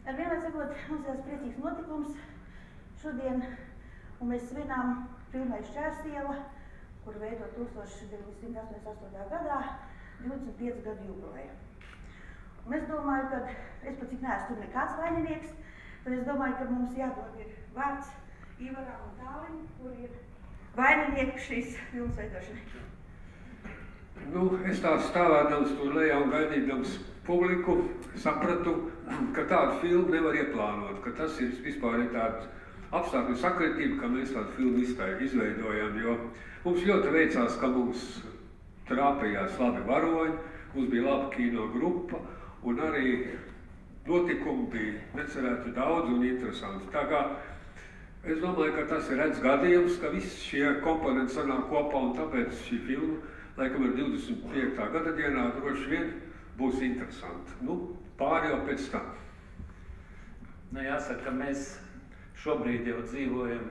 Ar vienmēr sakot, mums ir priecīgs notikums šodien, un mēs svinām filmai Šķērsiela, kuru veido 1988. gadā 25 gadu jubileju. Un es domāju, ka es pat cik neesmu tur nekāds vaininieks, tad es domāju, ka mums jādod ir vārds Ivaram un Tālim, kur ir vaininieki šīs filmas veidošanai. Es tā stāvēdams tur lejā un gaidīdams publiku sapratu, ka tādu filmu nevar ieplānot, ka tas ir vispār tāds apstākļu sakritība, ka mēs tādu filmu izveidojam, jo mums ļoti veicās, ka mums trāpījās labi varoņi, mums bija laba kino grupa un arī notikumi bija necerēti daudz un interesanti. Tā kā es domāju, ka tas ir redz gadījums, ka visi šie komponenti sanāk kopā un tāpēc šī filma, laikam ar 25. gada dienā droši vien būs interesanti. Pāri jau pēc tam. Jāsaka, ka mēs šobrīd jau dzīvojam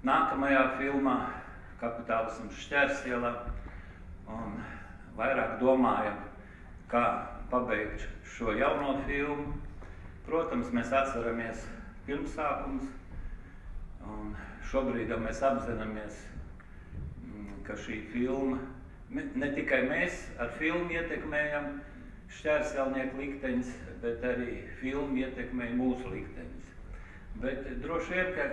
nākamajā filmā, Kapitālisms Šķērsielā, un vairāk domājam, kā pabeigt šo jauno filmu. Protams, mēs atceramies pirmsākums, un šobrīd jau mēs apzināmies, ka šī filma, ne tikai mēs ar filmu ietekmējam šķērsielnieku likteņus, bet arī filmu ietekmēja mūsu likteņus. Bet droši vien, ka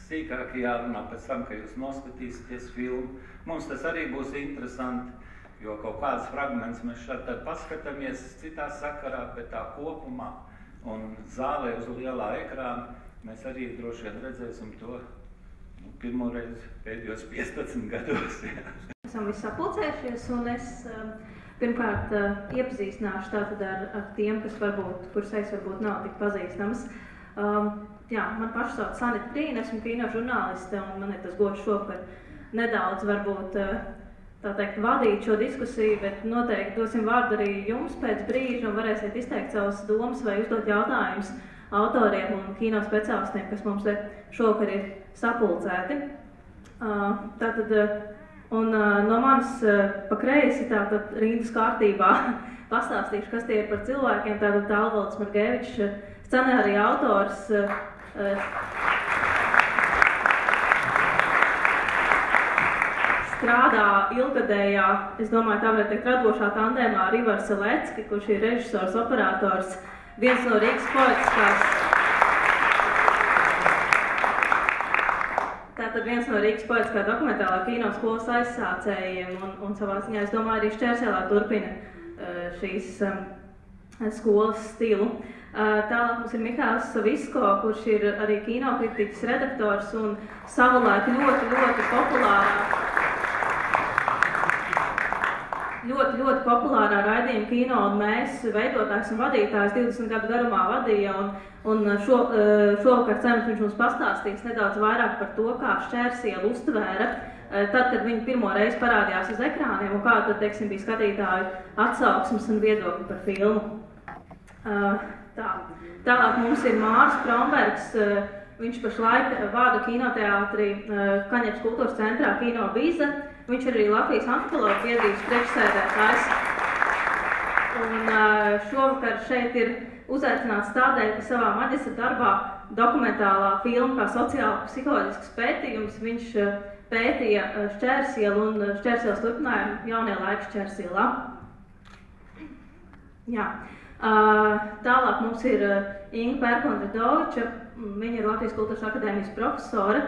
sīkāk jārunā pēc tam, ka jūs noskatīsieties filmu. Mums tas arī būs interesanti, jo kaut kādas fragments mēs šeit paskatāmies citā sakarā, bet tā kopumā un zālē uz lielā ekrāna mēs arī droši vien redzēsim to pirmo reizi pēdējos 15 gados. Esam visi sapulcējušies, un es pirmkārt iepazīstināšu tātad ar tiem, kurus es varbūt nav tik pazīstams. Man paši sauc Sanita Trīna, esmu kino žurnāliste, un man ir tas gods šovakar nedaudz varbūt tā teikt vadīt šo diskusiju, bet noteikti dosim vārdu arī jums pēc brīža un varēsiet izteikt savas domas vai uzdot jautājumus autoriem un kino speciālistiem, kas mums šovakar ir sapulcēti. Un no manis pa kreisi tātad rindas kārtībā pastāstīšu, kas tie ir par cilvēkiem. Tātad Alvalds Margevičs, scenārija autors, strādā ilgadējā, es domāju, tā varētu teikt, radošā tandēmā ar Ivaru Selecki, kurš ir režisors, operators, viens no Rīgas poetiskā dokumentālā kino skolas aizsācējiem un savā ziņā, es domāju, arī Šķērsielā turpina šīs skolas stilu. Tālāk mums ir Mihāls Savisko, kurš ir arī kinokritiķis, redaktors un savulaik ļoti populārā raidījuma Kino un mēs veidotājs un vadītājs 20 gadu garumā vadīja, un šovakar cerams viņš mums pastāstīs nedaudz vairāk par to, kā Šķērsielu uztvēra tad, kad viņi pirmo reizi parādījās uz ekrāniem un kā tad, teiksim, bija skatītāju atsauksmes un viedokļi par filmu. Tālāk mums ir Māris Krombergs, viņš pašlaik vada kinoteātrī Kaņepes kultūras centrā Kino Biza. Viņš ir arī Latvijas antropologu biedrības priekšsēdētājs. Un šovakar šeit ir uzaicināts tādēļ, ka savā maģistra darbā dokumentālā filma kā sociāli-psiholoģisks pētījums viņš pētīja Šķērsielu un Šķērsielas turpinājumu jaunie laiki Šķērsielā. Tālāk mums ir Inga Pērkona-Ridoviča, viņa ir Latvijas kultūras akadēmijas profesore,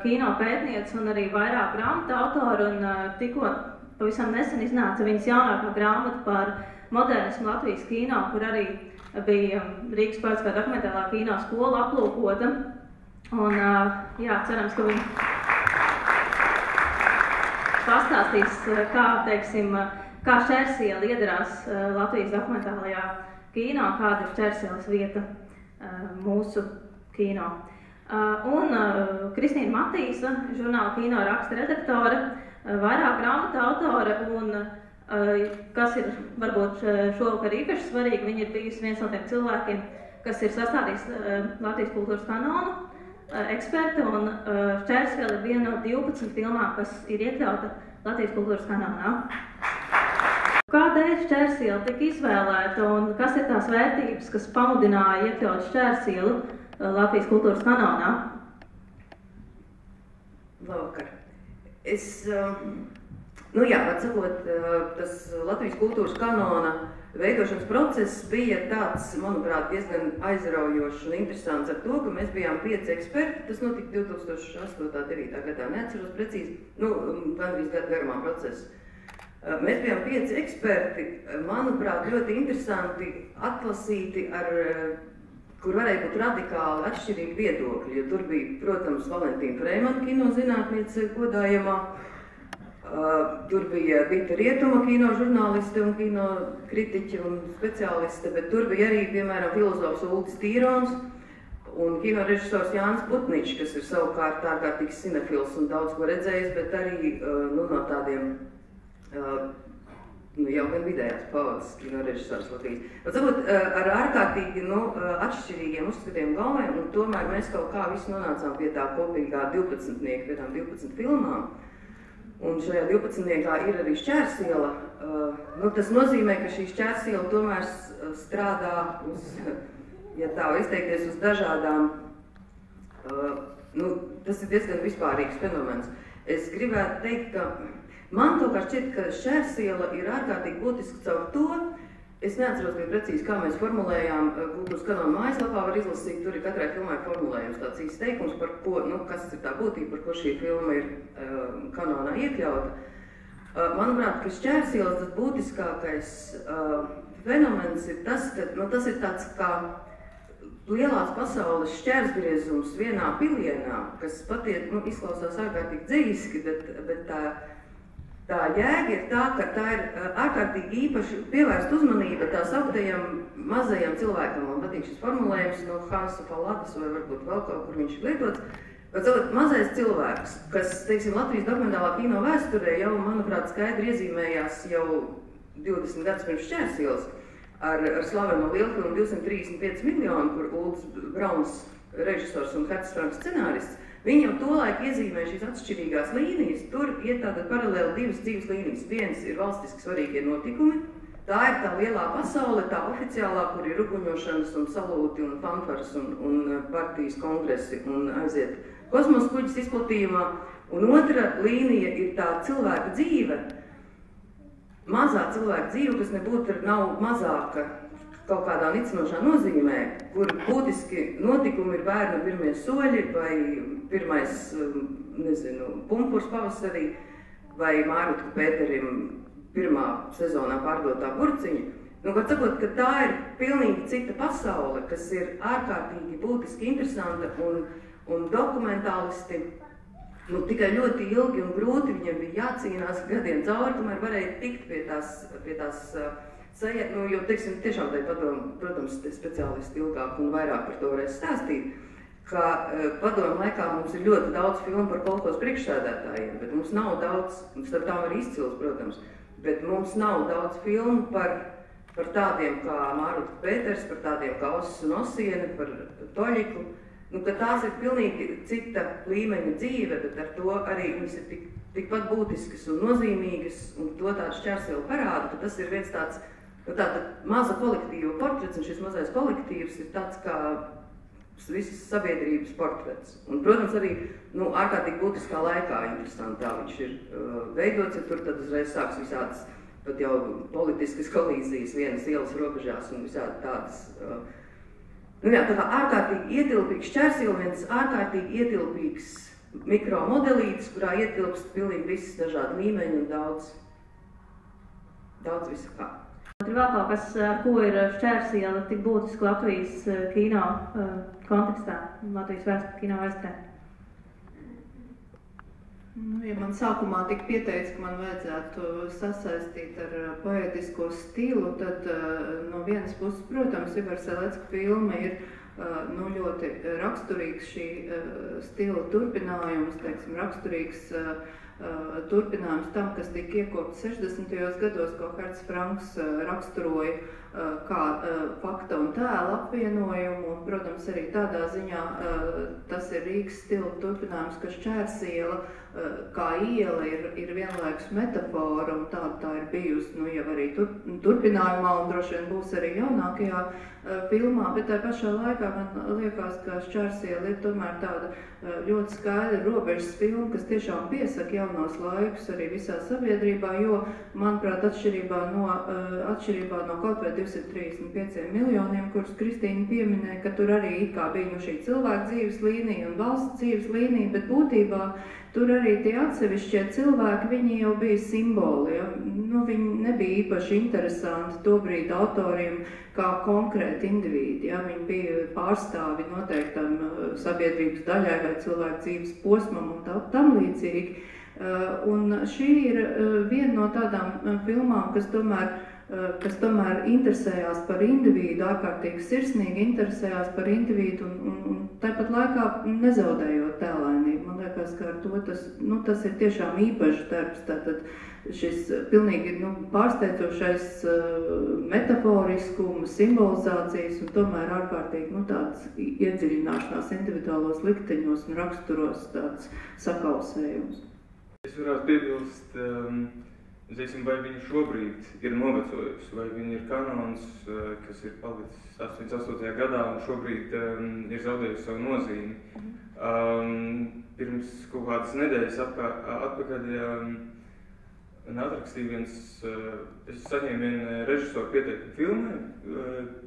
kino pētniece un arī vairāk grāmatu autora, un tikko pavisam nesen iznāca viņas jaunākā grāmata par modernismu Latvijas kino, kur arī bija Rīgas poetiskā dokumentālā kino skola aplūkota. Un cerams, ka viņi pastāstīs, kā Šķērsiela iedarās Latvijas dokumentālajā kino, kāda ir Šķērsielas vieta mūsu kino. Un Kristīna Matīsa, žurnāla kino raksta redaktore, vairāk grāmatu autore, un kas ir varbūt šovakar īpaši svarīgi, viņa ir bijusi viens no tiem cilvēkiem, kas ir sastādījis Latvijas kultūras kanonu, eksperte, un Šķērsiela ir viena no 12 filmām, kas ir iekļauta Latvijas kultūras kanonā. Kādēļ Šķērsiela tika izvēlēta un kas ir tās vērtības, kas pamudināja iekļaut Šķērsielu Latvijas kultūras kanonā? Labvakar. Atsakot, tas Latvijas kultūras kanona veidošanas process bija tāds, manuprāt, diezgan aizraujošs un interesants ar to, ka mēs bijām 5 eksperti. Tas notika 2008.9. gadā, neatceros precīzi, gandrīz gadu garumā process. Mēs bijām 5 eksperti, manuprāt, ļoti interesanti atlasīti, kur varēja būt radikāli atšķirīgi viedokļi, jo tur bija, protams, Valentīna Freimana kinozinātniece godājamā, tur bija Vita Rietuma kinožurnāliste un kinokritiķe un speciāliste, bet tur bija arī, piemēram, filozofs Uldis Tīrons un kinorežisors Jānis Putničs, kas ir savukārt ārkārtīgs cinefils un daudz ko redzējis, bet arī no tādiem jau gan vidējās paudzes kinorežisors Latvijas. Ar ārkārtīgi atšķirīgiem uzskatiem galvēm, un tomēr mēs kaut kā visi nonācām pie tā kopīgā 12-nieka, pie tām 12 filmām. Un šajā 12-niekā ir arī Šķērsiela. Tas nozīmē, ka šī Šķērsiela tomēr strādā uz, ja tā izteikties, uz dažādām, tas ir diezgan vispārīgs fenomens. Es gribētu teikt, ka man kaut kā šķiet, ka Šķērsiela ir ārkārtīgi būtiski caur to. Es neatceros precīzi, kā mēs formulējām kultūras kanona mājaslapā, var izlasīt, tur ir katrai filmai formulējums tāds īsts teikums, par ko, kas ir tā būtība, par ko šī filma ir kanonā iekļauta. Manuprāt, ka Šķērsielas tas būtiskākais fenomens ir tas, ka tas ir tāds kā lielās pasaules šķērsgriezums vienā pilienā, kas patiet, izklausās ārkārtīgi dzīviski, bet tā jēga ir tā, ka tā ir ārkārtīgi īpaši pievērst uzmanība tā sauktajam mazajam cilvēkam. Man patīk šis formulējums no Hansa Falladas, vai varbūt vēl kaut kur viņš ir lietots. Bet mazais cilvēks, kas, teiksim, Latvijas dokumentālā kino vēsturē jau, manuprāt, skaidri iezīmējās jau 20 gadus pirms Šķērsielas ar slaveno lielfilmu 235 miljoni, kur Ulds Brauns režisors un Herts Franks scenārists. Viņi jau tolaik iezīmē šīs atšķirīgās līnijas. Tur iet tātad paralēli divas dzīves līnijas. Viens ir valstiski svarīgie notikumi. Tā ir tā lielā pasaule, tā oficiālā, kur ir ruguņošanas un salūti un fanfaras un partijas kongresi un aiziet kosmosa kuģis izplatījumā. Un otra līnija ir tā cilvēka dzīve. Mazā cilvēka dzīve, kas nebūtu nav mazāka kaut kādā nicinošā nozīmē, kur būtiski notikumi ir bērnu pirmie soļi vai pirmais, pumpurs pavasarī vai Mārutku Pēterim pirmā sezonā pārdotā burciņa. Var sakot, ka tā ir pilnīgi cita pasaule, kas ir ārkārtīgi būtiski interesanta un dokumentālisti tikai ļoti ilgi un grūti viņiem bija jācīnās gadiem cauri, tomēr varēja tikt pie tās jo, teiksim, tiešām tai padomu, protams, speciālisti ilgāk un vairāk par to varēs stāstīt, ka padomu laikā mums ir ļoti daudz filmu par kolhos priekšsēdētājiem, bet mums nav daudz, starp tām arī izcils, protams, bet mums nav daudz filmu par tādiem kā Mārutka Pēters, par tādiem kā Osis un Osiene, par Toļiku, ka tās ir pilnīgi cita līmeņa dzīve, bet ar to arī viņas ir tikpat būtiskas un nozīmīgas, un to tāda Šķērsiela parāda, ka tas ir viens tāds tāda maza kolektīva portrets, un šis mazais kolektīvs ir tāds kā visas sabiedrības portrets. Un, protams, arī ārkārtīgi būtiskā laikā interesantā viņš ir veidots, ja tur tad uzreiz sāks visādas pat jau politiskas kolīzijas vienas ielas robežās un visādi tādas. Tā ārkārtīgi ietilpīgs Šķērsiela, viens ārkārtīgi ietilpīgs mikromodelītis, kurā ietilpst pilnīgi visas dažādi līmeņi un daudz visu kā. Ir vēl kaut kas, ar ko ir Šķērsiela tik būtiski Latvijas kino kontekstā, Latvijas kino vēsturē? Ja man sākumā tika pieteikts, ka man vajadzētu sasaistīt ar poētisko stilu, tad no vienas puses, protams, Ivara Selecka filma ir ļoti raksturīgs šī stila turpinājums, teiksim, raksturīgs turpinājums tam, kas tika iekopts 60. gados, ko Herts Franks raksturoja kā fakta un tēla apvienojumu, un, protams, arī tādā ziņā tas ir Rīgas stila turpinājums, ka Šķērsiela kā iela ir vienlaikus metafora, un tā ir bijusi, jau arī turpinājumā, un droši vien būs arī jaunākajā filmā, bet tā pašā laikā man liekas, ka Šķērsiela ir tomēr tāda ļoti skaidra robežas filma, kas tiešām piesaka jaunos laikus arī visā sabiedrībā, jo, manuprāt, atšķirībā no kaut vai 235 miljoniem, kurus Kristīna pieminēja, ka tur arī it kā bija šī cilvēka dzīves līnija un valsts dzīves līnija, bet būtībā tur arī tie atsevišķie cilvēki, viņi jau bija simboli, ja? Viņi nebija īpaši interesanti tobrīd autoriem kā konkrēti indivīdi, ja? Viņi bija pārstāvi noteiktam sabiedrības daļai vai cilvēku dzīves posmam un tam līdzīgi. Un šī ir viena no tādām filmām, kas tomēr interesējās par individu, ārkārtīgi sirsnīgi interesējās par individu un tāpat laikā nezaudējot tēlainību. Man liekas, ka ar to tas ir tiešām īpašs darbs, tātad šis pilnīgi pārsteidzošais metaforiskums, simbolizācijas un tomēr ārkārtīgi tāds iedziļināšanās individuālos likteņos un raksturos tāds sakausējums. Es varētu piebilst, vai viņa šobrīd ir novecojusi, vai viņa ir kanons, kas ir palicis 88. gadā un šobrīd ir zaudējusi savu nozīmi. Pirms kaut kādas nedēļas atpakaļ atrakstīju es saņēmu vienu režisoru pieteikumu filmai,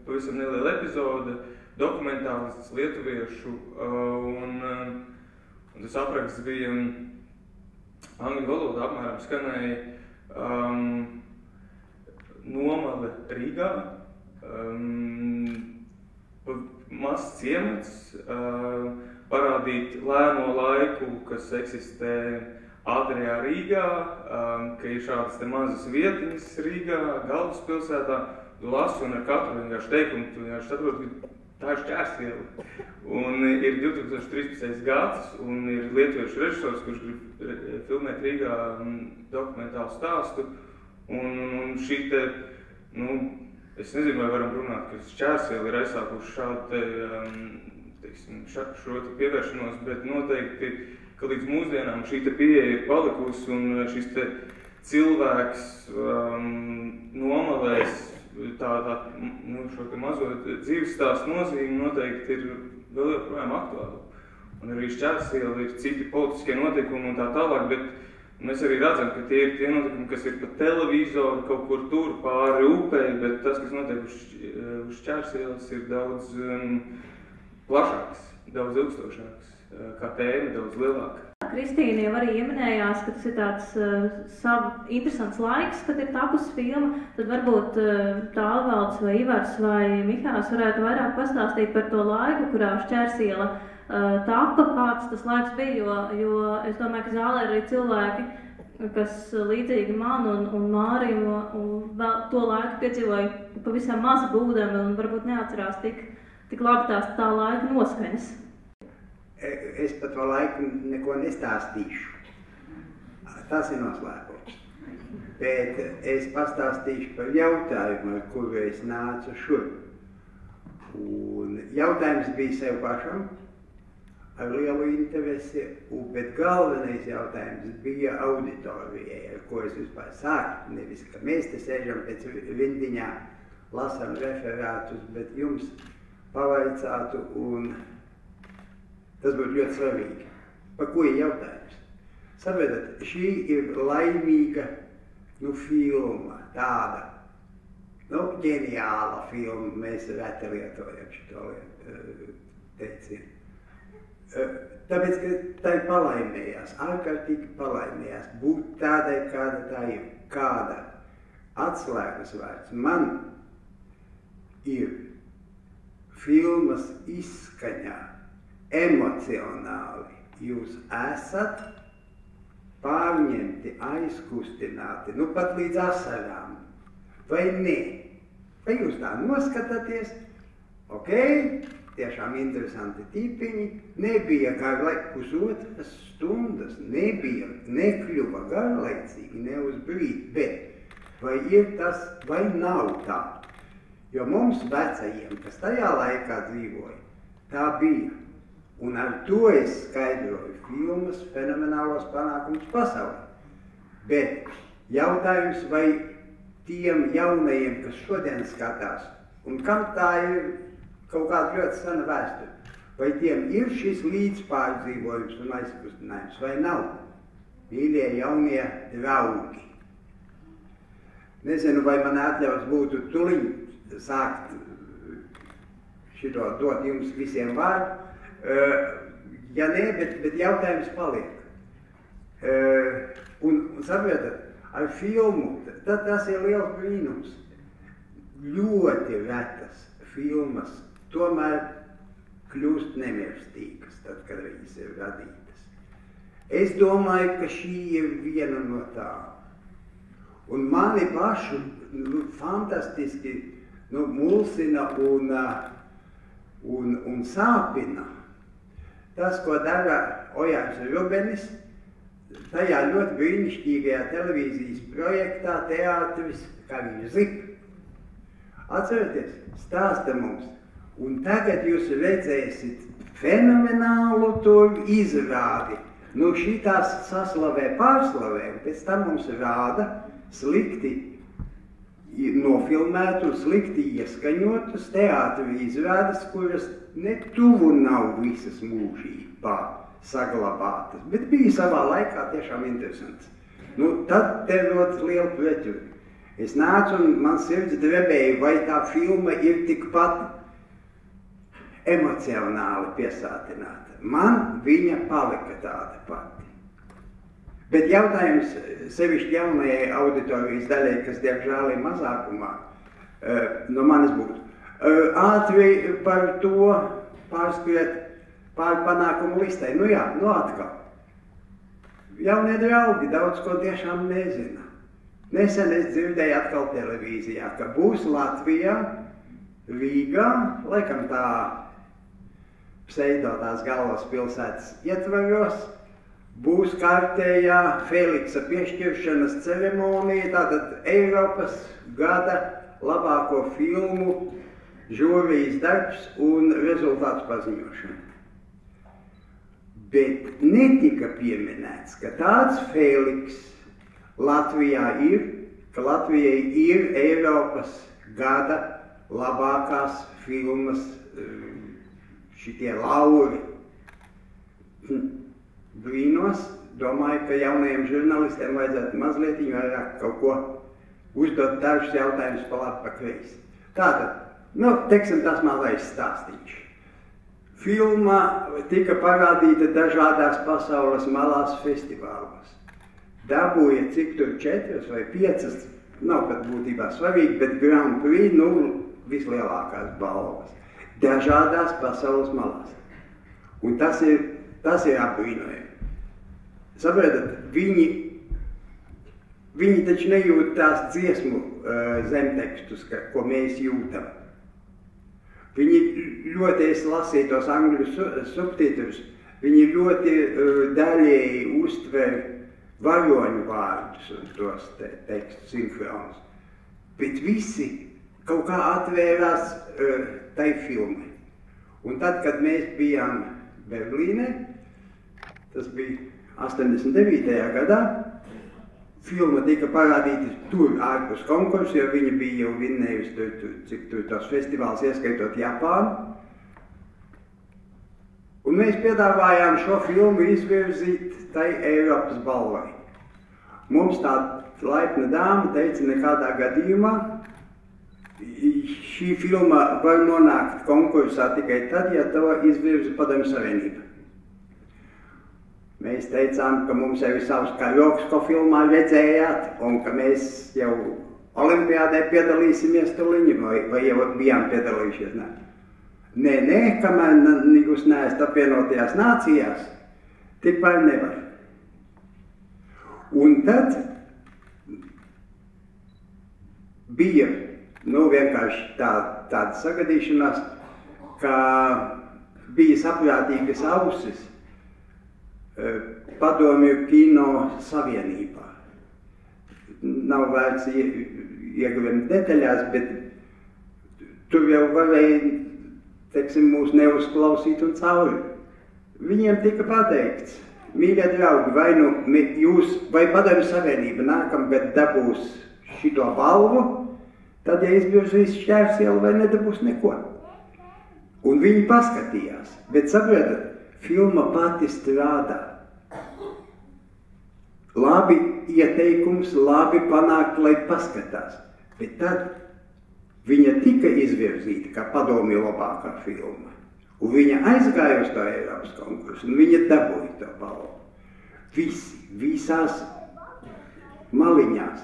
pavisam neliela epizode, dokumentālists lietuviešu, un tas apraksts bija angļu valodā apmēram skanēja nomale Rīgā, mazs ciemats, parādīt lēno laiku, kas eksistē ātrajā Rīgā, ka ir šādas te mazas vietiņas Rīgā, galvaspilsētā, tu lasu un ar katru vienkārši teikumu, tu vienkārši saproti, ka tā ir Šķērsiela. Un ir 2013. gads, un ir lietuviešu režisors, kurš grib filmēt Rīgā dokumentālu stāstu. Un šī te, es nezinu, vai varam runāt, ka Šķērsiela ir aizsākuši šādu šo te pievēršanos, bet noteikti, ka līdz mūsdienām šī te pieeja ir palikusi, un šis te cilvēks nomalēs šo te mazo dzīves stāstu nozīmi noteikti ir vēl joprojām aktuāli. Un arī Šķērsiela ir citi politiskie notikumi un tā tālāk, bet mēs arī redzam, ka tie ir tie notikumi, kas ir pa televizoru, kaut kur tur pāri upei, bet tas, kas notiek uz Šķērsielas, ir daudz plašāks, daudz ilgstošāks, kā tēma, daudz lielāka. Kristīna jau arī ieminējās, ka tas ir tāds interesants laiks, kad ir tapusi filma, tad varbūt Tālvalds vai Ivars vai Mihāls varētu vairāk pastāstīt par to laiku, kurā Šķērsiela tapa, kāds tas laiks bija, jo es domāju, ka zālē ir arī cilvēki, kas līdzīgi man un Mārim un vēl to laiku piedzīvoja pavisam maz būdami un varbūt neatcerās tik labi tā laika noskaņas. Es par to laiku neko nestāstīšu. Tas ir noslēpums. Bet es pastāstīšu par jautājumu, ar kuru es nācu šurp. Un jautājums bija sev pašam, ar lielu interesi, bet galvenais jautājums bija auditorijai, ar ko es vispār sāku. Nevis, ka mēs te sēžam pēc rindiņā, lasām referātus, bet jums pavaicātu un tas būtu ļoti svarīgi. Par ko ir jautājums? Saprotat, šī ir laimīga filma, tāda, ģeniāla filma, mēs reti lietojam šito teicienu. Tāpēc, ka tā ir palaimējās, ārkārtīgi palaimējās, būt tādai, kāda tā ir, kāda atslēgas vārds. Man ir filmas izskaņā, emocionāli jūs esat pārņemti, aizkustināti, pat līdz asarām, vai ne? Vai jūs tā noskatāties? Ok, tiešām interesanti tipiņi, nebija pusotras stundas, nekļuva garlaicīgi, ne uz brīdi, bet vai ir tas, vai nav tā? Jo mums vecajiem, kas tajā laikā dzīvoja, tā bija. Un ar to es skaidroju filmas fenomenālos panākumus pasaulē. Bet jautājums, vai tiem jaunajiem, kas šodien skatās, un kam tā ir kaut kāda ļoti sena vēsture, vai tiem ir šis līdzpārdzīvojums un aizkustinājums, vai nav? Mīļie jaunie draugi. Nezinu, vai man atļaus būtu tuliņ sākt šito dot jums visiem vārdu. Ja nē, bet jautājums paliek. Un saprotat, ar filmu, tas ir liels brīnums. Ļoti retas filmas tomēr kļūst nemirstīgas, tad, kad viņas ir radītas. Es domāju, ka šī ir viena no tām. Un mani pašu fantastiski mulsina un sāpina tas, ko dara Ojārs Rubenis, tajā ļoti brīnišķīgajā televīzijas projektā teātris, kā viņš zip. Atcerieties, stāsta mums. Un tagad jūs redzēsiet fenomenālu to izrādi. Nu šitās saslavē pārslavē, un pēc tam mums rāda slikti nofilmētu, slikti ieskaņotus teātri izrādes, kuras ne tuvu nav visas mūžībā saglabātas, bet bija savā laikā tiešām interesants. Nu, tad te rodas liela pretruna. Es nācu un man sirds drebēja, vai tā filma ir tikpat emocionāli piesātināta. Man viņa palika tāda pati. Bet jautājums sevišķi jaunajai auditorijas daļai, kas diemžēl ir mazākumā, no manis būtu. Ātri par to pārskriet pār panākumu listai. Nu jā, atkal. Jaunie draugi daudz ko tiešām nezina. Nesen es dzirdēju atkal televīzijā, ka būs Latvijā, Rīgā, laikam tā pseidotās galvaspilsētas ietvaros, būs kārtējā Feliksa piešķiršanas ceremonija, tātad Eiropas gada labāko filmu žūrijas darbs un rezultāts paziņošana. Bet netika pieminēts, ka tāds Feliks Latvijā ir, ka Latvijai ir Eiropas gada labākās filmas šitie lauri. Brīnos, domāju, ka jaunajiem žurnalistiem vajadzētu mazliet vairāk kaut ko uzdot dažus jautājumus pa labi, pa kreisi. Tātad, teiksim, tas mazais stāstīņš. Filma tika parādīta dažādās pasaules malās festivālos. Dabūja cik tur 4 vai 5, nav pat būtībā svarīgi, bet Grand Prix, vislielākās balvas. Dažādās pasaules malās. Un tas ir apbrīnojami. Saprotat, viņi taču nejūt tās dziesmu zemtekstus, ko mēs jūtam. Viņi ļoti, es lasīju tos angļu subtitrus, viņi ļoti daļēji uztver varoņu vārdus un tos tekstu sinhronus. Bet visi kaut kā atvērās tai filmai. Un tad, kad mēs bijām Berlīnē, tas bija 89. gadā, filma tika parādīta tur ārpus konkursu, jo viņa bija jau vinnējusi cik tur tos festivāls, ieskaitot Japānu. Un mēs piedāvājām šo filmu izvirzīt tai Eiropas balvai. Mums tā laipna dāma teica, nekādā gadījumā šī filma var nonākt konkursā tikai tad, ja to izvirza Padomju Savienība. Mēs teicām, ka mums jau ir savs Kaļoksko filmā redzējāt, un ka mēs jau olimpiādē piedalīsimies tuliņi, vai jau bijām piedalījušies, ne? Nē, kamēr jūs neesat apvienotajās nācijās, tikpār nevar. Un tad bija, vienkārši tāda sagadīšanās, ka bija saprātīgas ausis Padomju kino savienībā. Nav vērts ieguvimt detaļās, bet tur jau varēja, teiksim, mūs neuzklausīt un cauri. Viņiem tika pateikts, mīļie draugi, vai nu jūs, vai Padomju Savienība nākamgad dabūs šito balvu, tad, ja izvirzīs Šķērsielu, vai nedabūs neko. Un viņi paskatījās, bet saprotat, filma pati strādā. Labi ieteikums, labi panākt, lai paskatās, bet tad viņa tika izvirzīta kā Padomju labākā filma. Un viņa aizgāja uz to Eiropas konkursu, un viņa dabūja to balvu. Visās maliņās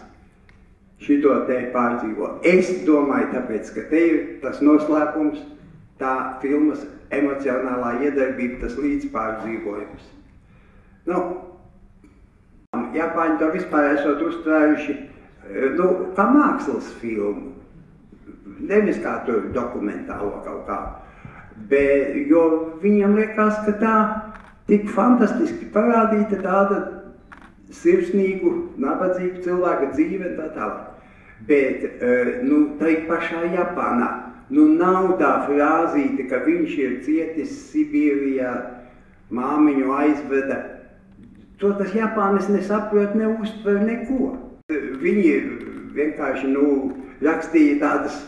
šito te pārdzīvo. Es domāju, tāpēc, ka te ir tas noslēpums, tā filmas emocionālā iedarbība, tas līdzpārdzīvojums. Japāņi to vispār esot uztvēruši, kā mākslas filmu. Nevis kā tur dokumentālo kaut kā. Jo viņam liekas, ka tā tik fantastiski parādīta tāda sirsnīgu, nabadzīgu cilvēka dzīve tā tālāk. Bet, tai pašā Japānā, nav tā frāzīte, ka viņš ir cietis Sibīrijā, māmiņu aizveda. To tas Japānis nesaprot, neuztver neko. Viņi vienkārši, rakstīja tādas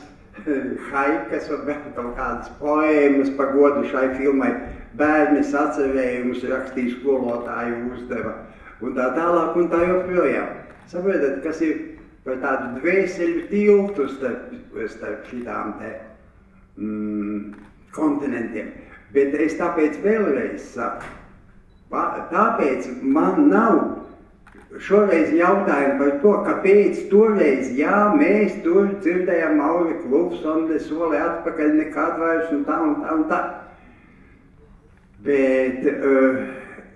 haikas vai kaut kādas poēmas par godu šai filmai, bērni sacerējumus rakstīja, skolotāju uzdeva un tā tālāk un tā joprojām. Saprotat, kas ir par tādu dvēseļu tiltu starp šitām te kontinentiem. Bet es tāpēc vēlreiz saku, tāpēc man nav šoreiz jautājumu par to, kāpēc toreiz, mēs tur dzirdējām Mauri Klufsoni, soli atpakaļ nekad vairs un tā. Bet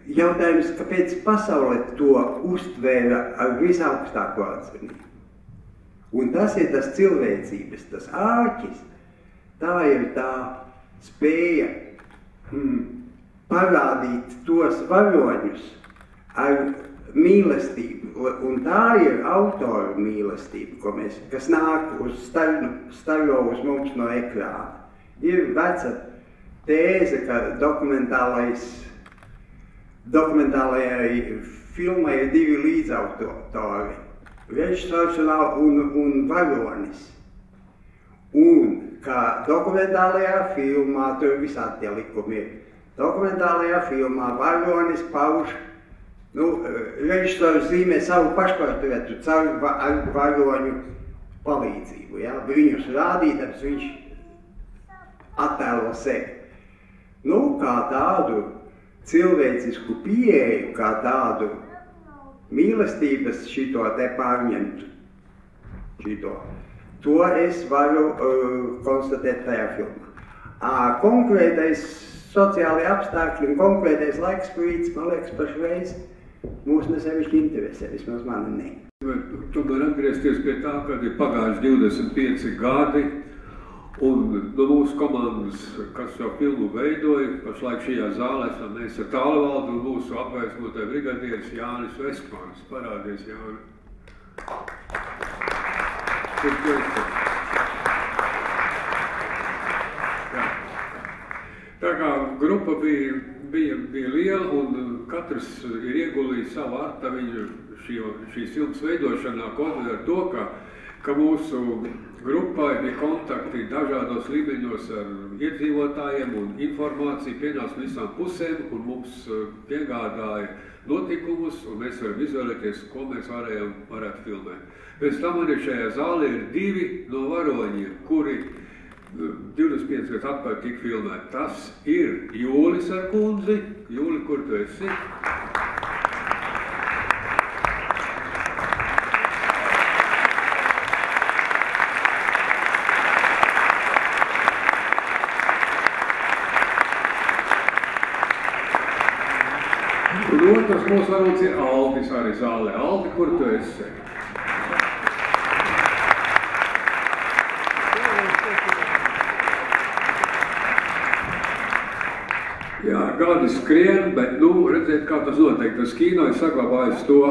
jautājums, kāpēc pasaule to uztvēra ar visaugstāko atzinību. Un tas ir tas cilvēcības, tas ārķis, tā ir tā spēja parādīt tos varoņus ar mīlestību, un tā ir autoru mīlestība, kas nāk staro uz mums no ekrāna. Ir veca tēze, ka dokumentālajai filmai ir divi līdzautori, režisors un varonis. Un kā dokumentālajā filmā, tur visādi tie likumi ir, dokumentālajā filmā varonis pauž, režisors zīmē savu pašportretu caur varoņu palīdzību, viņus rādītams, viņš attēlo sevi. Kā tādu cilvēcisku pieeju, kā tādu mīlestības šito te pārņemtu, to es varu konstatēt tajā filmā. Konkrētais sociāli apstākļi un konkrētais laiksprīts, man liekas, pašreiz mūs nesevišķi interesē, vismaz mani ne. Tomēr atgriezties pie tā, kad ir pagājuši 25 gadi, un no mūsu komandas, kas šo filmu veidoja, pašlaik šajā zālē esam mēs ar Tālvaldu un mūsu apgaismotāju brigadieris Jānis Vestmans. Parādies, Jāni. Kur tu esi? Tā kā grupa bija liela un katrs ir ieguldījis savu artaviņu šīs filmas veidošanā, kaut ar to, ka mūsu grupai bija kontakti dažādos līmeņos ar iedzīvotājiem un informācija pienāca visām pusēm un mums piegādāja notikumus un mēs varam izvēlēties, ko mēs varētu filmēt. Pēc tam arī šajā zālē ir divi no varoņiem, kuri 25 gadus atpakaļ tika filmēti. Tas ir Jūlis ar kundzi. Jūli, kur tu esi? Un otrs mūsu varonis ir Aldis arī zālē. Aldi, kur tu esi? Jā, gadi skrien, bet, redziet, kā tas notiek. Tas kino ir saglabājis to,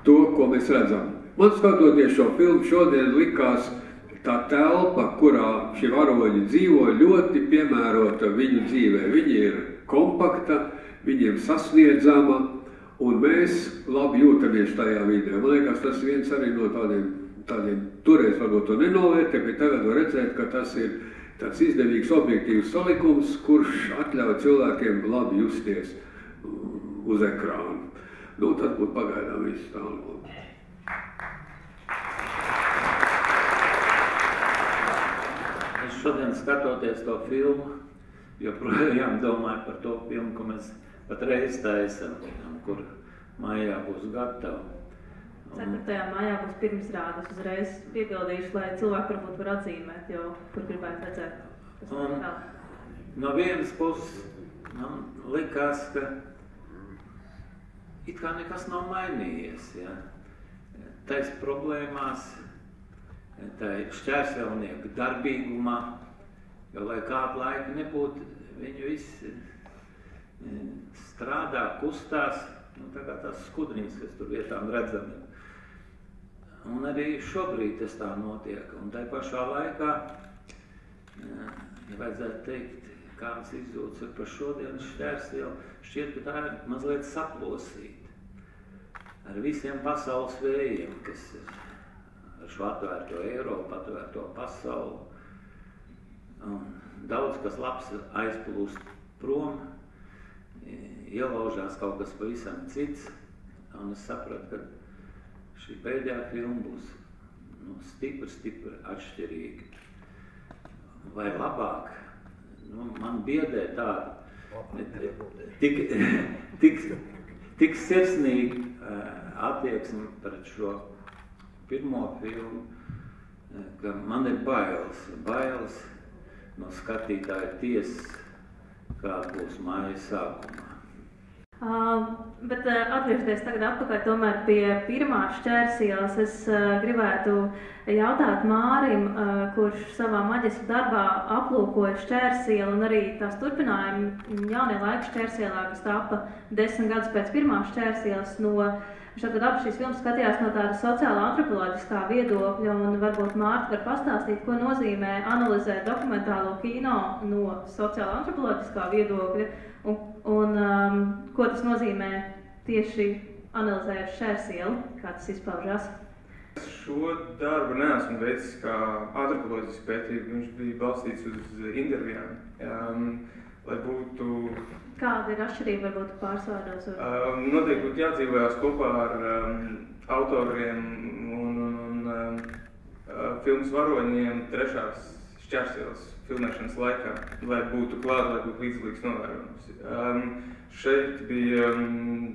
ko mēs redzam. Man skatoties šo filmu, šodien likās tā telpa, kurā šie varoņi dzīvo, ļoti piemērota viņu dzīvē. Viņi ir kompakta, viņiem sasniedzama, Un mēs labi jūtamies tajā vidē. Man liekas, tas viens arī no tādiem toreiz varbūt to nenovērtē, bet tagad var redzēt, ka tas ir tāds izdevīgs, objektīvs salikums, kurš atļauj cilvēkiem labi justies uz ekrānu. Nu, tas būtu pagaidām viss tālāk. Es šodien skatoties to filmu, joprojām domāju par to filmu, ko mēs patreiz taisam, kur maijā būs gatava. 4. maijā būs pirmsrādes, uzreiz piebildīšu, lai cilvēki varbūt var atzīmēt, jo kur gribētu redzēt. No vienas puses man likās, ka it kā nekas nav mainījies, ja? Tais problēmās, tai šķērselnieku darbīgumā, jo lai kādu laiku nebūtu, viņi visi strādā, kustās, nu, tā kā tās skudriņas, kas tur vietām redzami. Un arī šobrīd tas tā notiek. Un tai pašā laikā, ja vajadzētu teikt, kādas izjūtas ir par šodienas šķērsielu, šķiet, ka tā ir mazliet saplosīta. Ar visiem pasaules vējiem, kas ir ar šo atvērto Eiropu, atvērto pasauli. Un daudz kas labs aizplūst prom, ielaužās kaut kas pavisam cits. Un es sapratu, ka šī pēdējā filma būs stipri atšķirīga. Vai labāk, man biedē tāda tik sirsnīgi attieksme pret šo pirmo filmu, ka man ir bailes no skatītāja tiesas, kāda būs māja sākumā. Bet atgriežoties tagad atpakaļ tomēr pie pirmās šķērsielas, es gribētu jautāt Mārim, kurš savā maģistra darbā aplūkoja šķērsielu un arī tās turpinājumu jaunie laika šķērsielā, kas tapa 10 gadus pēc pirmās šķērsielas. Tad abas šīs filmas skatījās no tāda sociāla antropoloģiskā viedokļa, un varbūt Mārta var pastāstīt, ko nozīmē analizēt dokumentālo kino no sociāla antropoloģiskā viedokļa, un ko tas nozīmē tieši analizējot šķērsielu, kā tas izpaužās. Šo darbu neesmu veicis kā antropoloģisks pētījums, viņš bija balstīts uz intervijām, lai būtu... Kāda ir atšķirība varbūt pārsvārdos? Noteikti būtu jādzīvojās kopā ar autoriem un filmas varoņiem trešās šķērsielas filmēšanas laikā, lai būtu klāt, lai būtu līdzīgs novērojums. Šeit bija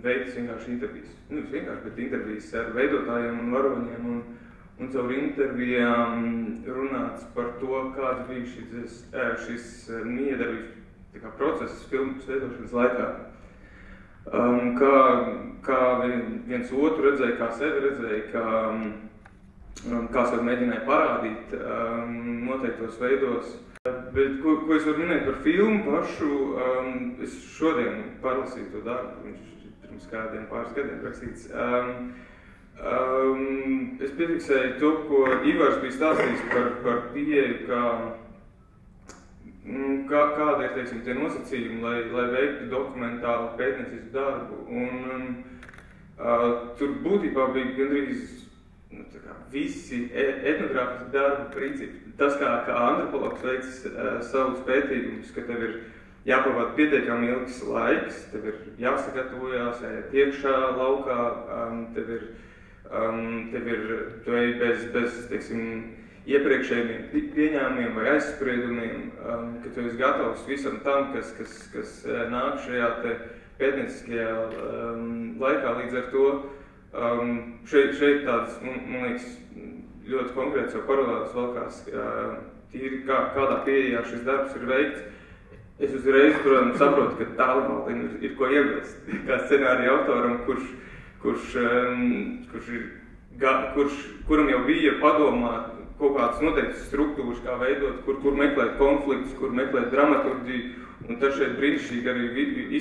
veikts vienkārši intervijas. Bet intervijas ar veidotājiem un varoņiem un caur intervijām runāts par to, kāds bija šis miedarbības process filmas veidošanas laikā. Kā viens otru redzēja, kā sevi redzēja, kā sevi mēģināja parādīt noteiktos veidos. Bet ko es varu minēt par filmu pašu, es šodien pārlasīju to darbu, viņš pirms kādiem pāris gadiem rakstīts. Es piefiksēju to, ko Ivars bija stāstījis par pieeju, kāda ir, teiksim, tie nosacījumi, lai veiktu dokumentālu pētniecisku darbu. Tur būtībā bija gandrīz visi etnogrāfiski darba principi. Tas, kā antropologs veic savus pētījumus, ka tev ir jāpavada pietiekami ilgs laiks, tev ir jāsagatavojās, jāiet iekšā laukā, tu ej bez, teiksim, iepriekšējiem pieņēmumiem vai aizspriedumiem, ka tu esi gatavs visam tam, kas nāk šajā te pētnieciskajā laikā. Līdz ar to šeit tāds, man liekas, ļoti konkrēts jau paralēlis valkās, tīri kādā pieejā šis darbs ir veikts. Es uzreiz, protams, saprotu, ka tālvaldim ir ko iebilst, kā scenārija autoram, kuram jau bija padomā kaut kādas noteiktas struktūras, kā veidot, kur meklēt konfliktus, kur meklēt dramaturģiju, un tad šeit brīnišķīgi arī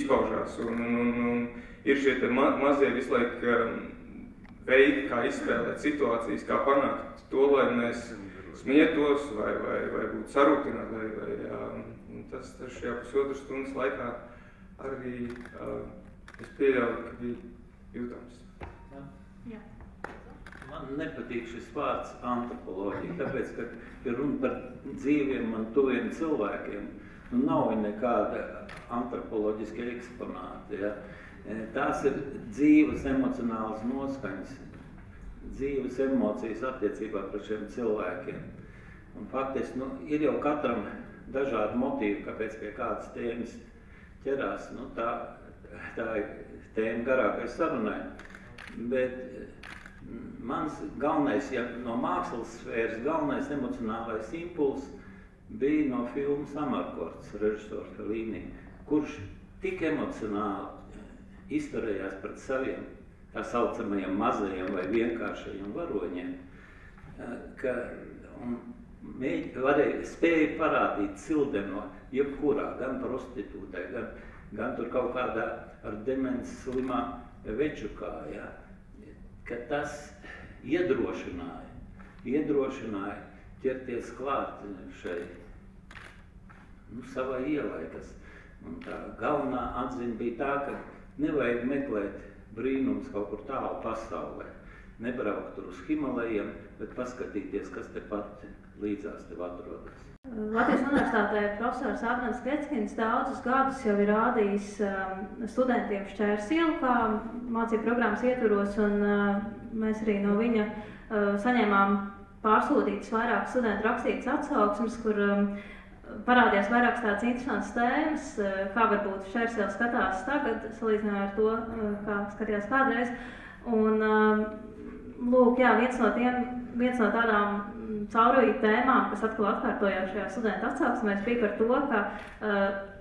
izpaužās. Un ir šie te mazie visu laiku veidi, kā izspēlēt situācijas, kā panākt to, lai mēs smietos vai būtu sarūtināti. Tas šajā pusotras stundas laikā arī es pieļauju, ka bija Jūtams. Jā. Man nepatīk šis vārds antropoloģija, tāpēc, ka ir runa par dzīviem un tuviem cilvēkiem. Nu, nav nekāda antropoloģiska eksponāta. Ja? Tās ir dzīves emocionālas noskaņas, dzīves emocijas attiecībā pret šiem cilvēkiem. Un faktiski, ir jau katram dažādi motīvi, kāpēc pie kādas tēmas ķerās. Tā ir tēma garākai sarunai. Bet mans galvenais, no mākslas sfēras, galvenais emocionālais impulss bija no filmas Amarkords, režisors Fellini, kurš tik emocionāli izturējās pret saviem tā saucamajiem mazajiem vai vienkāršajiem varoņiem, ka spēja parādīt cildeno jebkurā, gan prostitūtē, gan tur kaut kādā ar demences slimā večukā, ja, ka tas iedrošināja ķerties klāt šai savai ielai, un tā galvenā atziņa bija tā, ka nevajag meklēt brīnums kaut kur tālu pasaulē. Nebraukt tur uz Himalajiem, bet paskatīties, kas tepat līdzās tev atrodas. Latvijas Universitātē profesors Agnēs Kretskins daudzus gadus jau ir rādījis studentiem Šķērsielu, kā mācību programmas ietvaros, un mēs arī no viņa saņēmām pārsūtītas vairāk studentu rakstītas atsauksmes, kur parādījās vairākas tādas interesantas tēmas, kā varbūt Šķērsiela skatās tagad, salīdzinājumā ar to, kā skatījās kādreiz. Un, lūk, jā, viens no tādām caurvīju tēmām, kas atkal atkārtojās šajā studentu atsauksmēs, bija par to, ka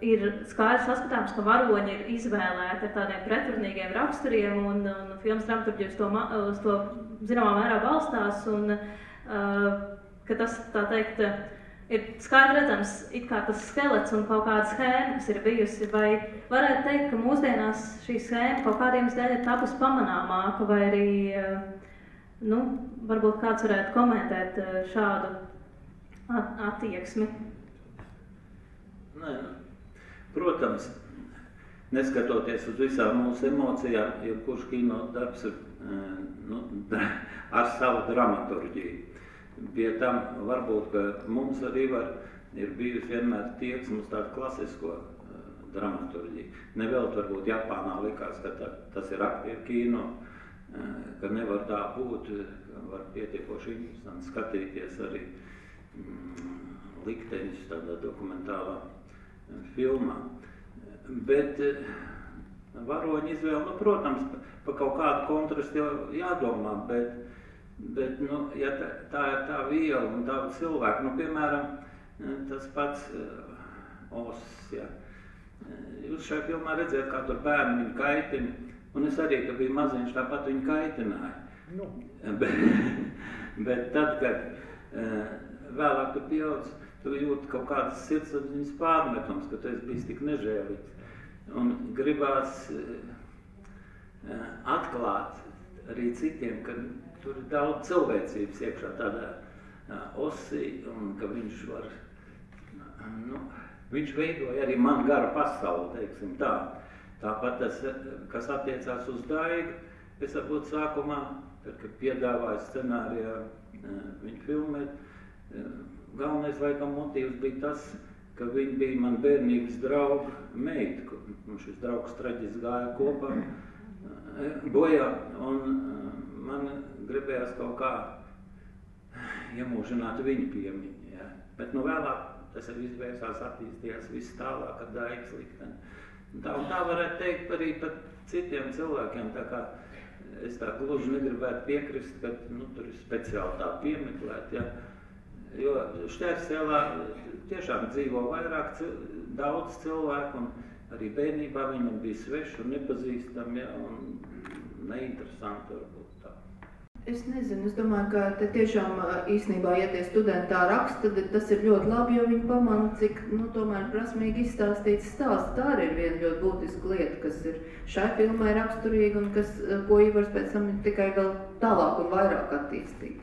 ir skaidrs saskatāms, ka varoņi ir izvēlēti ar tādiem pretrunīgiem raksturiem, un filmas dramaturģija uz to zināmā mērā balstās, un ka tas, tā teikt, ir skaidri redzams, it kā tas skelets un kaut kāda schēma, kas ir bijusi, vai varētu teikt, ka mūsdienās šī schēma kaut kādiem dēļ ir tapusi pamanāmāka, vai arī, varbūt kāds varētu komentēt šādu attieksmi? Nē, protams, neskatoties uz visām mūsu emocijām, jebkurš kino darbs ir ar savu dramaturģiju. Pie tam varbūt, ka mums arī ir bijusi vienmēr tieksme uz tādu klasisko dramaturģiju. Nevēl varbūt Japānā likās, ka tas ir aktieru kino, ka nevar tā būt, var pietiekoši interesanti skatīties arī likteņus tādā dokumentālā filmā. Bet varoņu izvēle, protams, pa kaut kādu kontrastu jau jādomā, bet ja tā ir tā viela un tā cilvēka, piemēram, tas pats Oss, ja. Jūs šajā filmā redzēt, kā tur bērni viņu kaitina, un es arī, ka biju maziņš, tāpat viņu kaitināju. Bet tad, kad vēlāk tu pieaudz, tu jūti kaut kādas sirdsapziņas pārmetums, ka tu esi bijis tik nežēlīgs. Un gribās atklāt arī citiem, ka tur ir daudz cilvēcības iekšā tādā Osī, un ka viņš var, viņš veidoja arī man garu pasauli, teiksim tā. Tāpat tas, kas attiecās uz Daigu, es varbūt sākumā, tad, kad piedāvāju scenārijā viņu filmēt, galvenais laikam motīvs bija tas, ka viņa bija man bērnības drauga meita, un šis draugs traģiski gāja kopā bojā, un man gribējās kaut kā iemūžināt viņu piemiņu, ja. Bet vēlāk tas arī izvērsās, attīstījās viss tālāk ar Daigas likteni. Tā varētu teikt arī par citiem cilvēkiem, tā kā es tā gluži negribētu piekrist, ka tur ir speciāli tā piemeklēt, ja. Jo Šķērsielā tiešām dzīvo vairāk daudz cilvēku, un arī bērnībā viņi man bija sveši un nepazīstami, ja, un neinteresanti varbūt tā. Es nezinu, es domāju, ka te tiešām īstenībā, ja tie studenti tā raksta, tad tas ir ļoti labi, jo viņi pamana, cik, tomēr prasmīgi izstāstīts stāsts. Tā arī ir viena ļoti būtiska lieta, kas ir šai filmai raksturīga un ko Ivars pēc tam tikai vēl tālāk un vairāk attīstīs.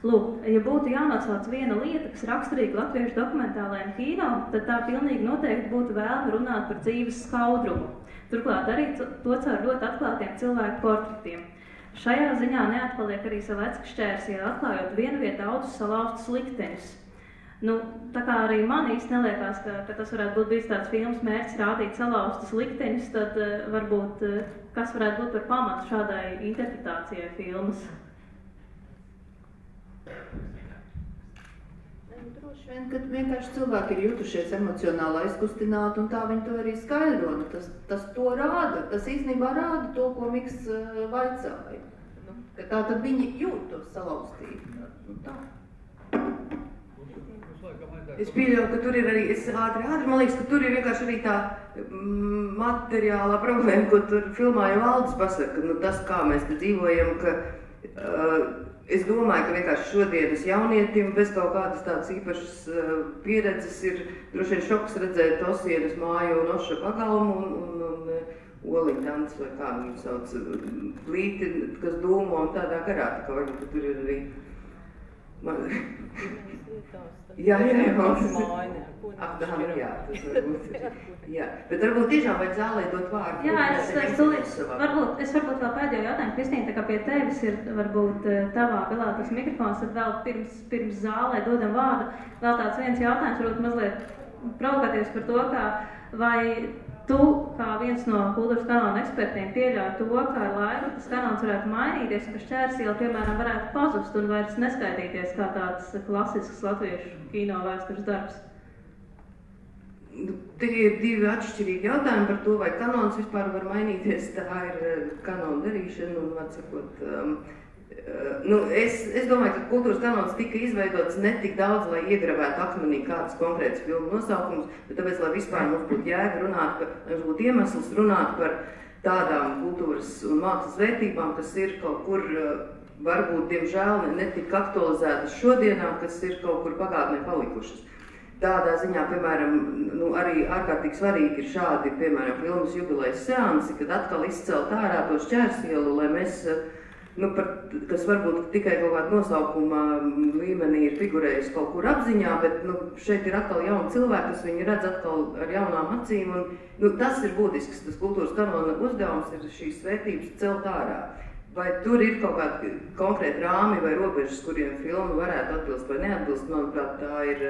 Lūk, ja būtu jānosauc viena lieta, kas raksturīga latviešu dokumentālajiem kino, tad tā pilnīgi noteikti būtu vēlme runāt par dzīves skaudrumu. turklāt darīt to caur ļoti atklātiem cilvēku portretiem. Šajā ziņā neatpaliek arī Salecka Šķērsiela, atklājot vienviet daudzus salauztus likteņus. Nu, tā kā arī man īsti neliekās, ka tas varētu būt bijis tāds filmas mērķis rādīt salauztus likteņus, tad varbūt kas varētu būt par pamatu šādai interpretācijai filmas? Droši vien, kad vienkārši cilvēki ir jutušies emocionāli aizkustināti, un tā viņi to arī skaidro. Tas to rāda, tas īstenībā rāda to, ko Miks vaicāja. Ka tā tad viņi jūt to salauztību. Tā. Es pieļauju, ka tur ir arī, man liekas, ka tur ir vienkārši arī tā materiālā problēma, ko tur filmā jau Valdis pasaka, tas, kā mēs te dzīvojam, ka es domāju, ka vienkārši šodienas jaunietim bez kaut kādas tādas īpašas pieredzes ir droši vien šoks redzēt Osienas māju un Oša pagalmu un Oliņdants vai kā viņu sauc, plīti, kas dūmo un tādā garā, tā kā varbūt tur ir arī Jā, bet varbūt tiešām vajag zālē dot vārdu. Jā, es varbūt vēl pēdējo jautājumu, Kristīna, tā kā pie tevis ir varbūt tavā galā tas mikrofons, tad vēl pirms zālē dodam vārdu. Vēl tāds viens jautājums, varbūt mazliet provokatīvs par to, ka vai tu, kā viens no kultūras kanona ekspertiem, pieļauj to, ka ar laiku tas kanons varētu mainīties, un ka Šķērsiela, piemēram, varētu pazust un vairs neskaitīties kā tāds klasisks latviešu kino vēstures darbs? Tie ir divi atšķirīgi jautājumi par to, vai kanons vispār var mainīties. Tā ir kanona darīšana un, var sakot, es domāju, ka kultūras kanons tika izveidots ne tik daudz, lai iegravētu akmenī kādas konkrētas filmu nosaukums, bet tāpēc, lai vispār mums būtu jēga runāt, mums būtu iemesls runāt par tādām kultūras un mākslas vērtībām, kas ir kaut kur, varbūt, diemžēl, netik aktualizētas šodienā, kas ir kaut kur pagātnē palikušas. Tādā ziņā, piemēram, arī ārkārtīgi svarīgi ir šādi, piemēram, filmas jubilejas seansi, kad atkal izcelt ārā to Šķērsielu, lai mēs kas varbūt tikai kaut kāda nosaukuma līmenī ir figurējis kaut kur apziņā, bet šeit ir atkal jauni cilvēki, kas viņu redz atkal ar jaunām acīm, un tas ir būtisks, tas kultūras kanona uzdevums ir šīs vērtības celt ārā. Vai tur ir kaut kādi konkrēti rāmi vai robežas, kuriem filma varētu atbilst vai neatbilst, manuprāt, tā ir,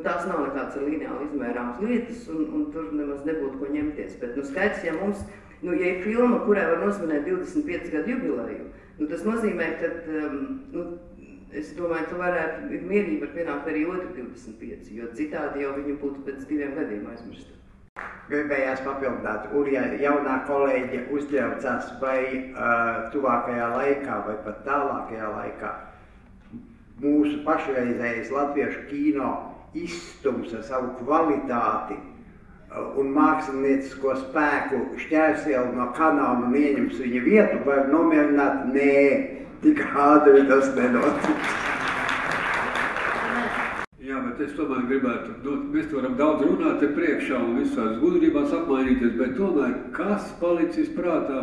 tās nav nekāds ar lineāli izmērāmas lietas, un tur nemaz nebūtu ko ņemties, bet skaidrs, ja mums ja ir filma, kurai var nosvinēt 25 gadu jubileju, tas nozīmē, ka, es domāju, ka varētu ir mierīgi var pienākt arī otru 25, jo citādi jau viņu būtu pēc 2 gadiem aizmirsta. Gribējās papildināt, Urija jaunā kolēģe uzjaucās vai tuvākajā laikā vai pat tālākajā laikā mūsu pašreizējais latviešu kino izstums ar savu kvalitāti un māksliniecisko spēku Šķērsielu no kanona un ieņems viņa vietu, var nomierināt, nē, tik ātri tas nenotiks. Jā, bet es tomēr gribētu, mēs varam daudz runāt te priekšā un visās gudrībās apmainīties, bet tomēr, kas palicis prātā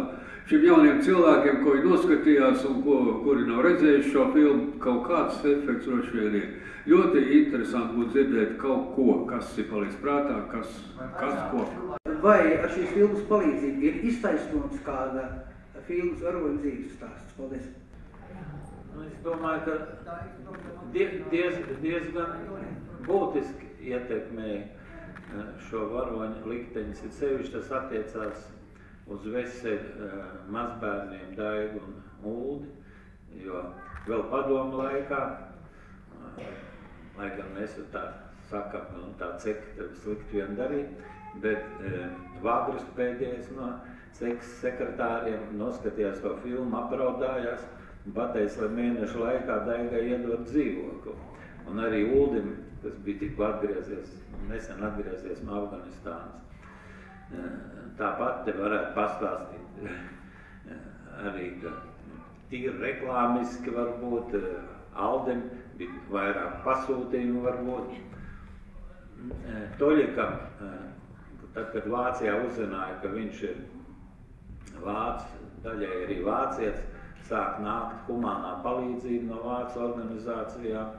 šiem jauniem cilvēkiem, ko viņi noskatījās un kuri nav redzējuši šo filmu, kaut kāds efekts droši vien ir. Ļoti interesanti būtu dzirdēt kaut ko, kas ir palicis prātā, kas ko. Vai ar šīs filmas palīdzību ir iztaisnots kāda filmas varoņa dzīves stāsts? Paldies! Es domāju, ka diezgan būtiski ietekmēja šo varoņu likteņus. Ir sevišķi tas attiecās uz Veseli, mazbērniem Daigu un Uldi, jo vēl padomu laikā, lai gan mēs tā sakam, tā ceka tev slikti vien darīt, bet Vāgris pēdējais no cekas sekretāriem noskatījās to filmu, apraudājās un pateica, lai mēnešu laikā Daigai iedot dzīvokli. Un arī Uldim, kas bija tikko nesen atgriezies no Afganistānas. Tāpat te varētu pastāstīt arī, ka tīri reklāmiski varbūt Aldim bija vairāk pasūtījumu varbūt. Toļikam, tad, kad Vācijā uzzināja, ka viņš ir daļai arī vācietis, sāk nākt humānā palīdzība no vācu organizācijām.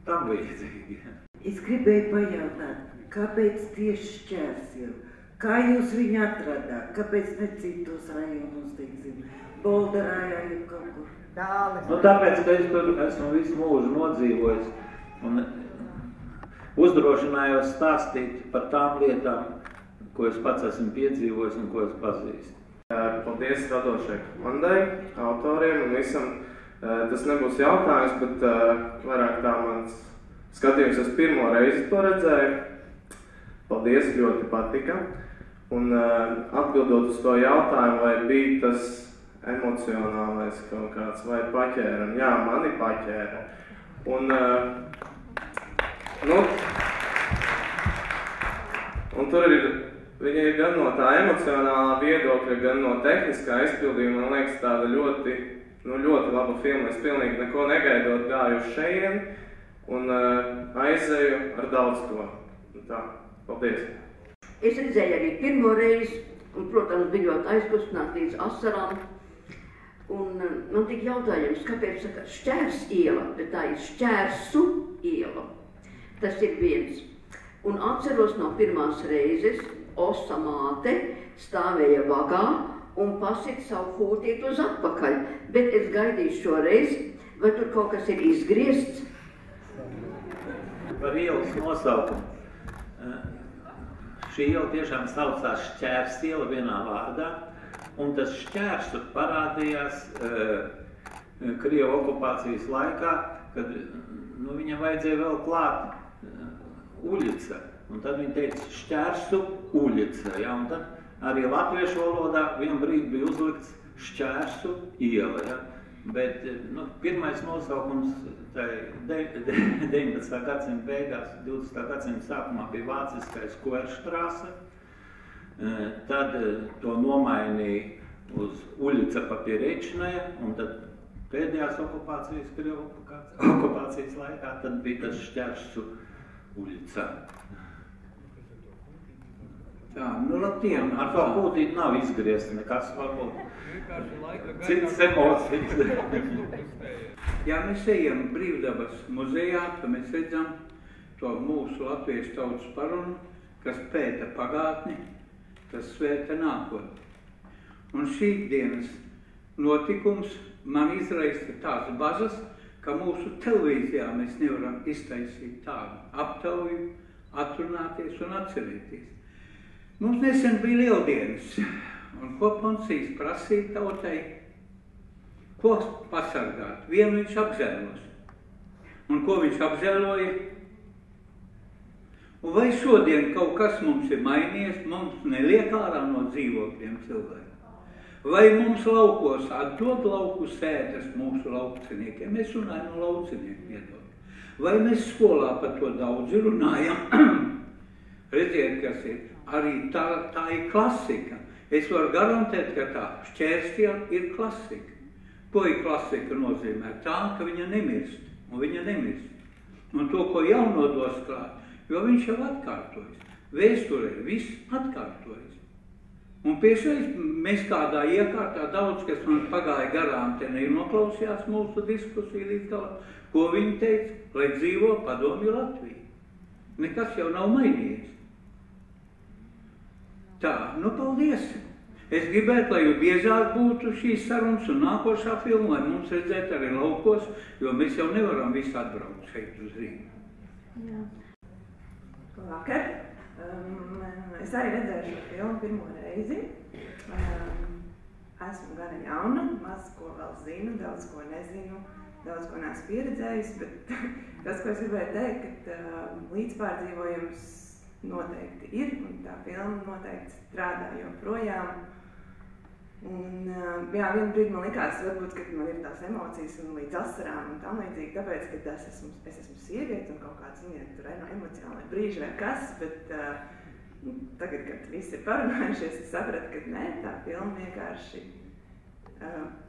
Tam līdzīgi. Es gribēju pajautāt, kāpēc tieši Šķērsiela? Kā jūs viņu atradāt? Kāpēc ne citos rajonos, teiksim, Bolderājā, ja kaut kur? Nu, tāpēc, ka es tur esmu visu mūžu nodzīvojis un uzdrošinājos stāstīt par tām lietām, ko es pats esmu piedzīvojis un ko es pazīstu. Paldies radošai komandai, autoriem un visam. Tas nebūs jautājums, bet vairāk tā mans skatījums, es pirmo reizi to redzēju. Paldies, ļoti patika. Un atbildot uz to jautājumu, vai bija tas emocionālais kaut kāds, vai paķēra. Jā, mani paķēra. Un, un tur viņa ir gan no tā emocionālā viedokļa, gan no tehniskā izpildījuma, man liekas, tāda ļoti laba filma. Es pilnīgi neko negaidot gāju uz šejieni un aizēju ar daudz ko. Tā, paldies! Es redzēju arī pirmo reizi, un, protams, bija ļoti aizkustināt līdz asarām. Un man tika jautājums, kāpēc saka Šķērs iela, bet tā ir Šķērsu iela. Tas ir viens. Un atceros no pirmās reizes, Osa māte stāvēja vagā un pasit savu hūtīti uz atpakaļ. Bet es gaidīju šoreiz, vai tur kaut kas ir izgriezts? Par ielas nosaukumu. Šī iela tiešām saucās Šķērs iela vienā vārdā, un tas šķērs parādījās Krievu okupācijas laikā, kad viņam vajadzēja vēl klāt uļica, un tad viņi teica Šķērsu uļica, ja? Un tad arī latviešu valodā vien brīdi bija uzlikts Šķērsu iela, ja? Bet pirmais nosaukums 19. gadsimta beigās, 20. gadsimta sākumā bija vāciskais Querstraße, tad to nomainīja uz Uļica Papirečnaja, un tad pēdējās okupācijas, Krievu okupācijas laikā, tad bija tas Šķērsu Uļica. Tā, labdien! Ar to kūtīti nav izgriezt nekas, varbūt citas emocijas. Ja mēs ejam Brīvdabas muzejā, tad mēs redzam to mūsu latviešu tautas parunu, kas pēta pagātni, kas svēta nākotni. Un šī dienas notikums man izraisa tās bažas, ka mūsu televīzijā mēs nevaram iztaisīt tādu aptauju, atrunāties un atcerēties. Mums nesen bija Lieldienas, un ko Poncijs prasīja tautai, ko pasargāt. Vienu viņš apžēlos. Un ko viņš apžēloja? Un vai šodien kaut kas mums ir mainījies, mums neliek ārā no dzīvokļiem cilvēki? Vai mums laukos atdod lauku sētas mūsu lauciniekiem? Mēs runājam no laucinieku viedokļa. Vai mēs skolā par to daudz runājam? Redziet, kas ir. Arī tā ir klasika. Es varu garantēt, ka tā Šķērsiela ir klasika. Ko ir klasika nozīmē? Tā, ka viņa nemirst, un viņa nemirst. Un to, ko jauno dos klāt, jo viņš jau atkārtojas. Vēsturē viss atkārtojas. Un piešreiz mēs kādā iekārtā daudz, kas man pagāja garām, te nenoklausījās mūsu diskusiju līdz galam, ko viņi teica, lai dzīvo padomju Latviju. Nekas jau nav mainījies. Tā, paldies! Es gribētu, lai biežāk būtu šīs sarunas un nākošā filma, lai mums redzētu arī laukos, jo mēs jau nevaram visu atbraukt šeit uz Rīgu. Jā. Labvakar! Es arī redzēju šo filmu pirmo reizi. Esmu gana jauna, maz ko vēl zinu, daudz ko nezinu, daudz ko neesmu pieredzējis, bet tas, ko es gribēju teikt, ka līdzpārdzīvojums noteikti ir, un tā filma noteikti strādā joprojām. Un, jā, vienu brīdi man likās, varbūt, ka man ir tās emocijas un līdz asarām un tam līdzīgi, tāpēc, ka es esmu sieviete un kaut kāds tur emocionāli brīži vai kas, bet tagad, kad visi ir parunājušies, es sapratu, ka nē, tā filma vienkārši,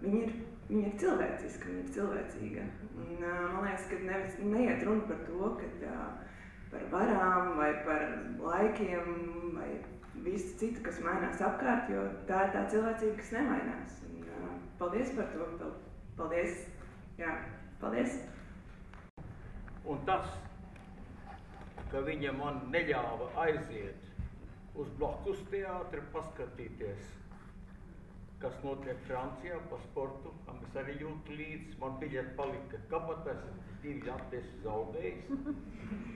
viņa ir cilvēciska, viņa ir cilvēcīga. Un man liekas, ka neiet runa par to, ka par varām vai par laikiem vai visu citu, kas mainās apkārt, jo tā ir tā cilvēcība, kas nemainās. Un, paldies par to. Paldies. Jā, paldies. Un tas, ka viņa man neļāva aiziet uz blakus teātri paskatīties, kas notiek Francijā pa sportu, kam es arī jūtu līdzi. Man biļeti palika kabatā, es 2 lapas zaudējis,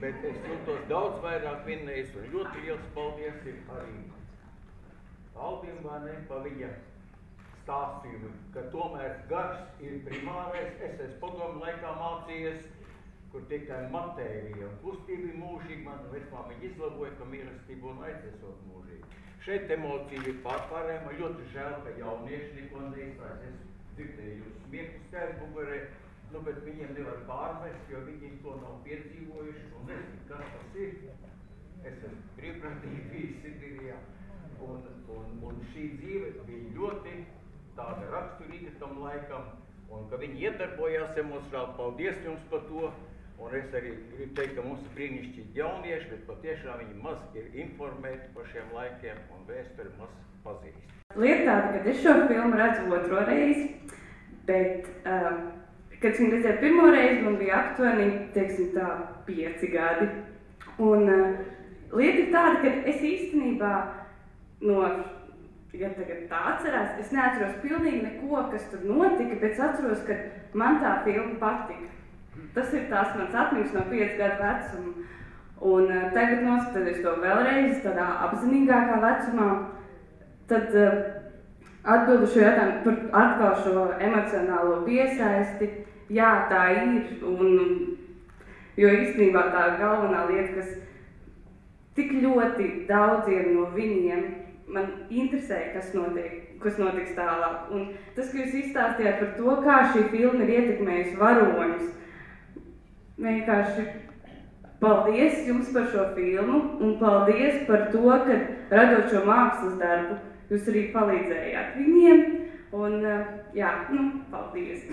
bet es jūtos daudz vairāk vinnējis un ļoti liels paldies ir arī Aldim Vānei pa viņa stāstījumu, ka tomēr gars ir primārais. Es esmu padomu laikā mācījies, kur tikai matērija un kustība ir mūžīgi. Man vecmāmiņa izlaboja, ka mīlestība un aizesot mūžīgi. Šeit emocija ir pārpārējā. Man ļoti žēl, ka jaunieši neko neizstājas. Es dzirdēju jūs smieku Stērbugurē, bet viņiem nevar pārmest, jo viņi to nav piedzīvojuši un nezinu, kas tas ir. Es esmu brīvprātīgi bijis Sibirijā un šī dzīve bija ļoti tāda raksturīga tam laikam un ka viņi iedarbojās emocionāli. Paldies jums par to! Un es arī gribu teikt, ka mums ir brīnišķīgi jaunieši, bet patiešām viņi maz ir informēti par šiem laikiem un vēsturi maz pazīst. Lieta tāda, kad es šo filmu redzu otro reizi, bet, kad es viņu redzēju pirmo reizi, man bija aptuveni, teiksim tā, 5 gadi. Un lieta ir tāda, ka es īstenībā ja tagad tā atcerās, es neatceros pilnīgi neko, kas tur notika, bet es atceros, ka man tā filma patika. Tas ir tās mans atmiņas no 5 gadu vecuma. Un tagad noskatoties to vēlreiz tādā apzinīgākā vecumā, tad atbildu šo jautājumu par atkal šo emocionālo piesaisti. Jā, tā ir, jo īstenībā tā galvenā lieta, kas tik ļoti daudziem no viņiem man interesēja, kas notiks tālāk. Un tas, ka jūs izstāstījāt par to, kā šī filma ir ietekmējusi varoņus, vienkārši paldies jums par šo filmu un paldies par to, ka radot šo mākslas darbu, jūs arī palīdzējāt viņiem. Un, jā, paldies!